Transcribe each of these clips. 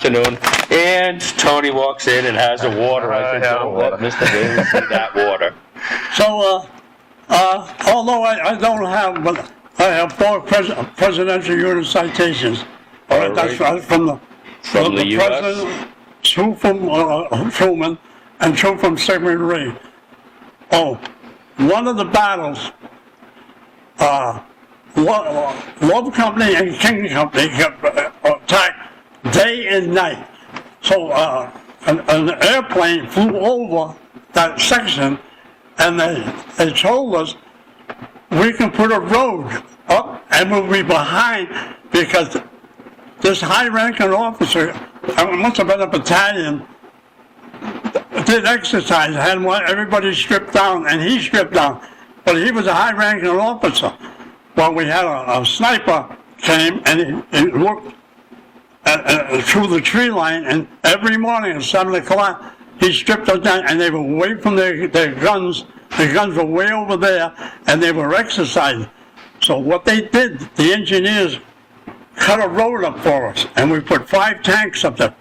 afternoon, and Tony walks in and has a water. I said, don't let Mr. Dailey see that water. So, although I don't have, but I have 4 presidential unit citations. All right, that's right, from the US? president, 2 from Truman, and 2 from Sigmund Rhee. Oh, one of the battles, Love Company and King Company kept attacked day and night. So an airplane flew over that section, and they told us we can put a road up and we'll be behind, because this high-ranking officer, it must have been a battalion, did exercise, had everybody stripped down, and he stripped down, but he was a high-ranking officer. Well, we had a sniper came and he looked through the tree line, and every morning at 7 o'clock, he stripped us down, and they were away from their guns. The guns were way over there, and they were exercising. So what they did, the engineers cut a road up for us, and we put 5 tanks up there.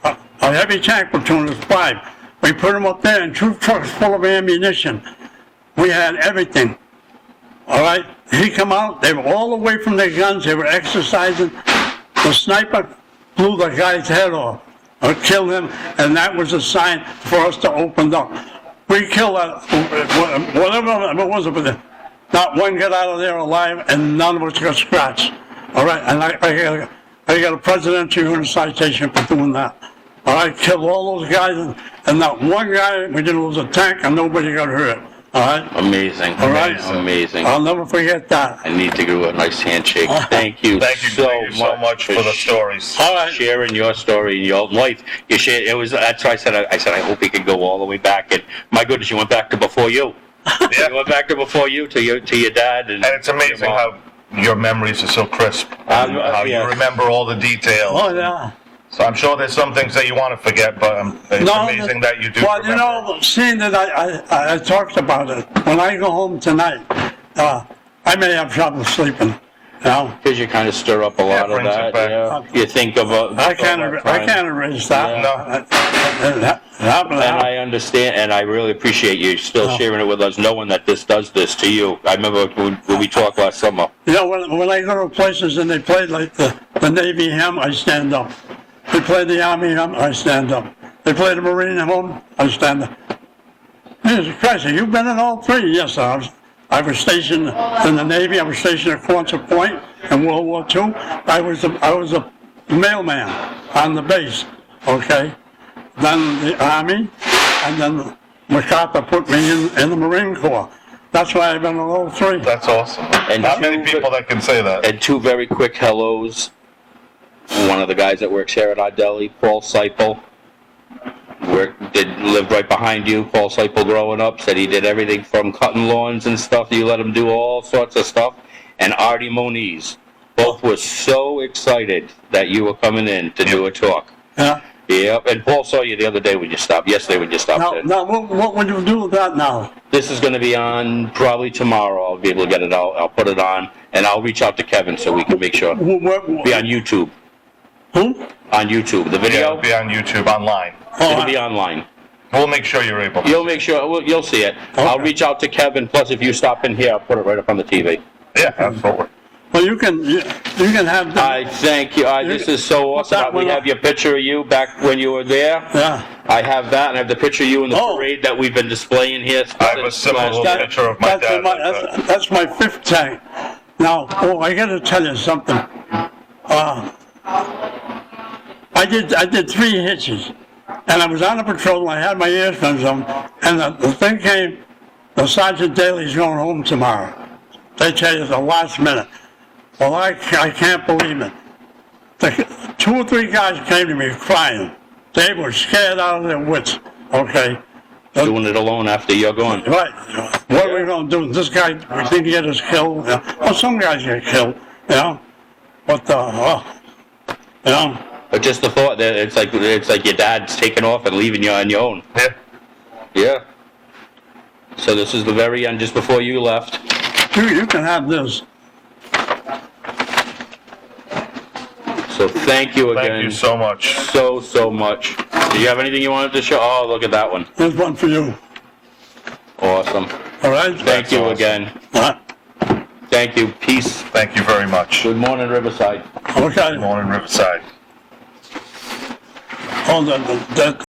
A heavy tank platoon was 5. We put them up there, and 2 trucks full of ammunition. We had everything. All right, he come out, they were all away from their guns, they were exercising. The sniper blew the guy's head off, or killed him, and that was a sign for us to open up. We killed whatever it was, but not one got out of there alive, and none of us got scratched. All right, and I got a presidential unit citation for doing that. All right, killed all those guys, and not one guy, we didn't lose a tank, and nobody got hurt. All right. Amazing. All right. Amazing. I'll never forget that. I need to do a nice handshake. Thank you. Thank you so much for the stories. All right. Sharing your story and your life. You shared. It was. That's why I said. I hope he could go all the way back. And my goodness, you went back to before you. Yeah. You went back to before you, to your dad. And it's amazing how your memories are so crisp. How you remember all the details. Oh yeah. So I'm sure there's some things that you want to forget, but it's amazing that you do. Well, remember. you know, seeing that I talked about it, when I go home tonight, I may have trouble sleeping. You know? Because you kind of stir up a lot of that. Yeah. You think of I can't erase that. No. And I understand, and I really appreciate you still sharing it with us, knowing that this does this to you. I remember when we talked last summer. You know, when I go to places and they play like the Navy hymn, I stand up. They play the Army hymn, I stand up. They play the Marine hymn, I stand up. Jesus Christ, have you been in all 3? Yes, I was stationed in the Navy. I was stationed at Quonset Point in World War II. I was a mailman on the base, okay? Then the Army, and then MacArthur put me in the Marine Corps. That's why I've been in all 3. That's awesome. And not many people that can say that. And 2 very quick hellos. One of the guys that works here at our deli, Paul Seipel, lived right behind you. Paul Seipel, growing up, said he did everything from cutting lawns and stuff. You let him do all sorts of stuff. And Artie Moniz, both were so excited that you were coming in to do a talk. Yeah. Yep. And Paul saw you the other day when you stopped. Yesterday when you stopped in. Now, what would you do with that now? This is going to be on probably tomorrow. I'll be able to get it out. I'll put it on, and I'll reach out to Kevin so we can make sure. Be on YouTube. Who? On YouTube. The video? Yeah, it'll be on YouTube online. It'll be online. We'll make sure you're able to. You'll make sure, you'll see it. Okay. I'll reach out to Kevin, plus if you stop in here, I'll put it right up on the TV. Yeah, absolutely. Well, you can have that. I thank you. This is so awesome. We have your picture of you back when you were there. Yeah. I have that, and I have the picture of you in the parade that we've been displaying here. I have a similar picture of my dad. That's my 5th tank. Now, I got to tell you something. I did 3 hitches, and I was on the patrol, and I had my earphones on, and the thing came, the Sergeant Dailey's going home tomorrow. They tell you the last minute. Well, I can't believe it. 2 or 3 guys came to me crying. They were scared out of their wits, okay? Doing it alone after you're gone. Right. What are we going to do? This guy, we think he get us killed. You know? Well, some guys get killed, you know? But, you know? But just the thought that it's like your dad's taking off and leaving you on your own. Yeah. Yeah. So this is the very end, just before you left. You can have this. So thank you again. Thank you so much. So much. Do you have anything you wanted to show? Oh, look at that one. Here's one for you. Awesome. All right? Thank you awesome. again. Uh, Thank you. Peace. Thank you very much. Good morning, Riverside. okay. Good morning, Riverside. Oh, that